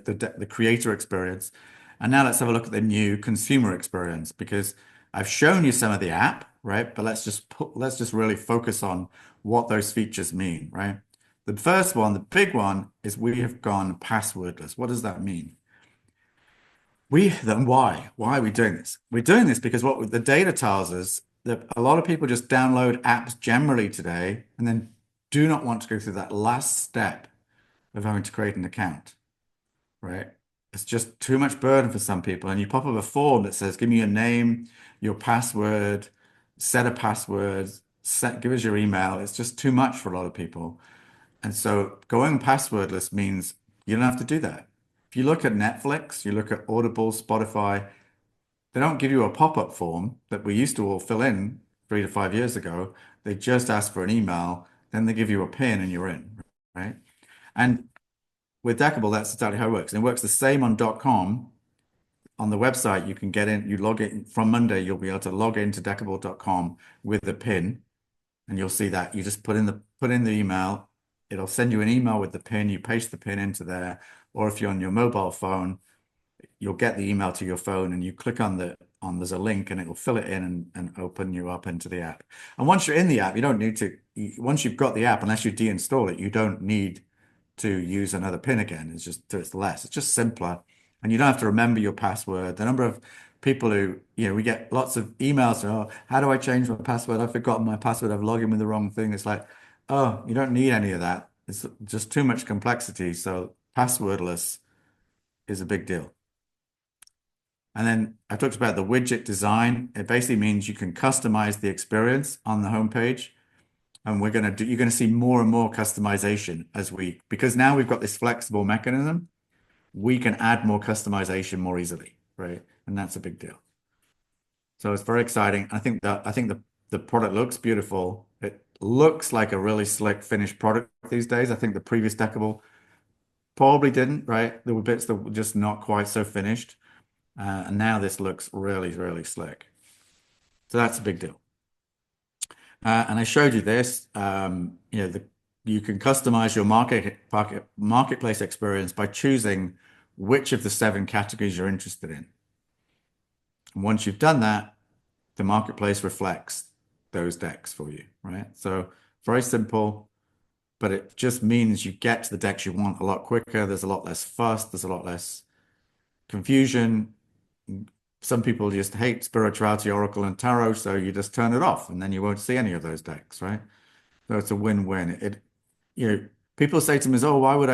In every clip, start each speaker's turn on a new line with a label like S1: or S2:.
S1: the creator experience. And now let's have a look at the new consumer experience because I've shown you some of the app, right? But let's just really focus on what those features mean, right? The first one, the big one, is we have gone passwordless. What does that mean? Then why? Why are we doing this? We're doing this because what the data tells us that a lot of people just download apps generally today and then do not want to go through that last step of having to create an account, right? It's just too much burden for some people. And you pop up a form that says, give me your name, your password, set a password, give us your email. It's just too much for a lot of people. And so going passwordless means you don't have to do that. If you look at Netflix, you look at Audible, Spotify, they don't give you a pop-up form that we used to all fill in 3 to 5 years ago. They just ask for an email, then they give you a PIN and you're in, right? And with Deckible, that's exactly how it works. And it works the same on .com. On the website, you can get in, you log in from Monday, you'll be able to log into Deckible.com with the PIN, and you'll see that you just put in the email. It'll send you an email with the PIN. You paste the PIN into there, or if you're on your mobile phone, you'll get the email to your phone, and you click on there's a link, and it will fill it in and open you up into the app. And once you're in the app, you don't need to. Once you've got the app, unless you deinstall it, you don't need to use another PIN again. It's less. It's just simpler, and you don't have to remember your password. The number of people who, we get lots of emails. Oh, how do I change my password? I've forgotten my password. I've logged in with the wrong thing. It's like, oh, you don't need any of that. It's just too much complexity. So passwordless is a big deal. And then I talked about the widget design. It basically means you can customize the experience on the homepage. And you're going to see more and more customization because now we've got this flexible mechanism, we can add more customization more easily, right? And that's a big deal. So it's very exciting. I think the product looks beautiful. It looks like a really slick finished product these days. I think the previous Deckible probably didn't, right? There were bits that were just not quite so finished. And now this looks really, really slick. So that's a big deal. And I showed you this. You can customize your marketplace experience by choosing which of the 7 categories you're interested in. And once you've done that, the marketplace reflects those decks for you, right? So very simple, but it just means you get to the decks you want a lot quicker. There's a lot less fuss. There's a lot less confusion. Some people just hate spirituality, oracle, and tarot, so you just turn it off, and then you won't see any of those decks, right? So it's a win-win. People say to me, "Oh, why would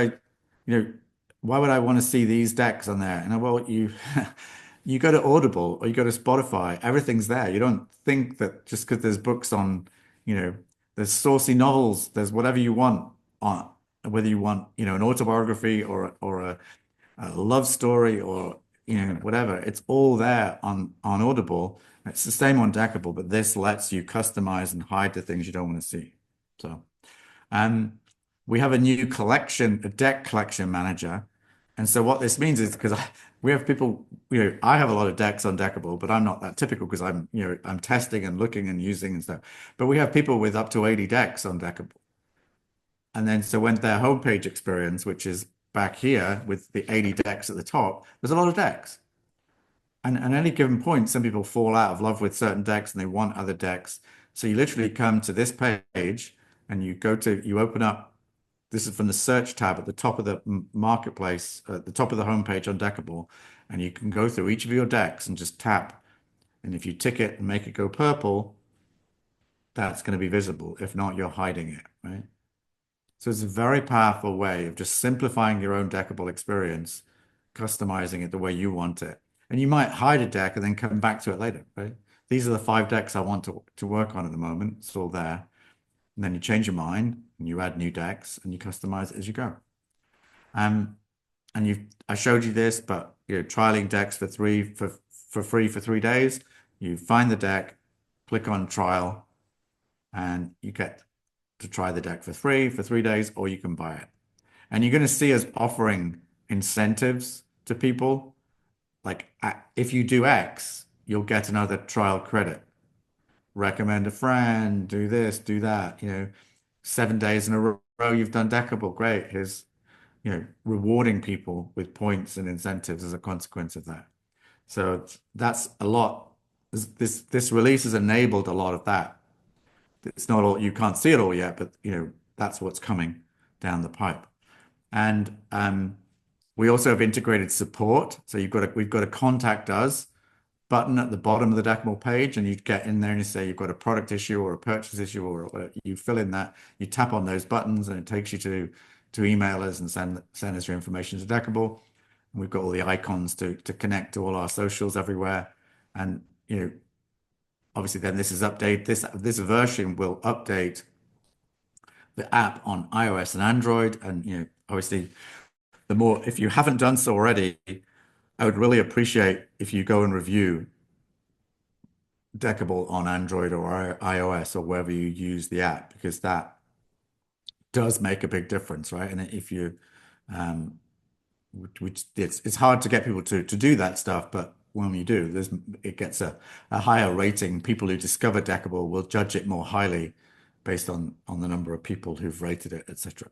S1: I want to see these decks on there?" And well, you go to Audible or you go to Spotify, everything's there. You don't think that just because there's books on, there's saucy novels, there's whatever you want on, whether you want, an autobiography or a love story or whatever. It's all there on Audible. It's the same on Deckible, but this lets you customize and hide the things you don't want to see. So, um, we have a new collection, a deck collection manager. And so what this means is because we have people, I have a lot of decks on Deckible, but I'm not that typical because I'm testing and looking and using and stuff. But we have people with up to 80 decks on Deckible. And then so when their homepage experience, which is back here with the 80 decks at the top, there's a lot of decks. And at any given point, some people fall out of love with certain decks and they want other decks. So you literally come to this page and you open up, this is from the search tab at the top of the marketplace, at the top of the homepage on Deckible, and you can go through each of your decks and just tap. And if you tick it and make it go purple, that's going to be visible. If not, you're hiding it, right? So it's a very powerful way of just simplifying your own Deckible experience, customizing it the way you want it. And you might hide a deck and then come back to it later, right? These are the 5 decks I want to work on at the moment. It's all there. And then you change your mind and you add new decks and you customize it as you go. Um, and I showed you this, but you're trialing decks for free for 3 days. You find the deck, click on trial, and you get to try the deck for free for 3 days, or you can buy it. And you're going to see us offering incentives to people. Like if you do X, you'll get another trial credit. Recommend a friend, do this, do that. 7 days in a row, you've done Deckible. Great. Here's rewarding people with points and incentives as a consequence of that. So that's a lot. This release has enabled a lot of that. It's not all, you can't see it all yet, but that's what's coming down the pipe. And we also have integrated support. So we've got a contact us button at the bottom of the Deckible page, and you get in there and you say you've got a product issue or a purchase issue, or you fill in that, you tap on those buttons, and it takes you to email us and send us your information to Deckible. And we've got all the icons to connect to all our socials everywhere. And obviously then this version will update the app on iOS and Android. And obviously if you haven't done so already, I would really appreciate if you go and review Deckible on Android or iOS or wherever you use the app, because that does make a big difference, right? And if you which it's hard to get people to do that stuff, but when you do, it gets a higher rating. People who discover Deckible will judge it more highly based on the number of people who've rated it, etc.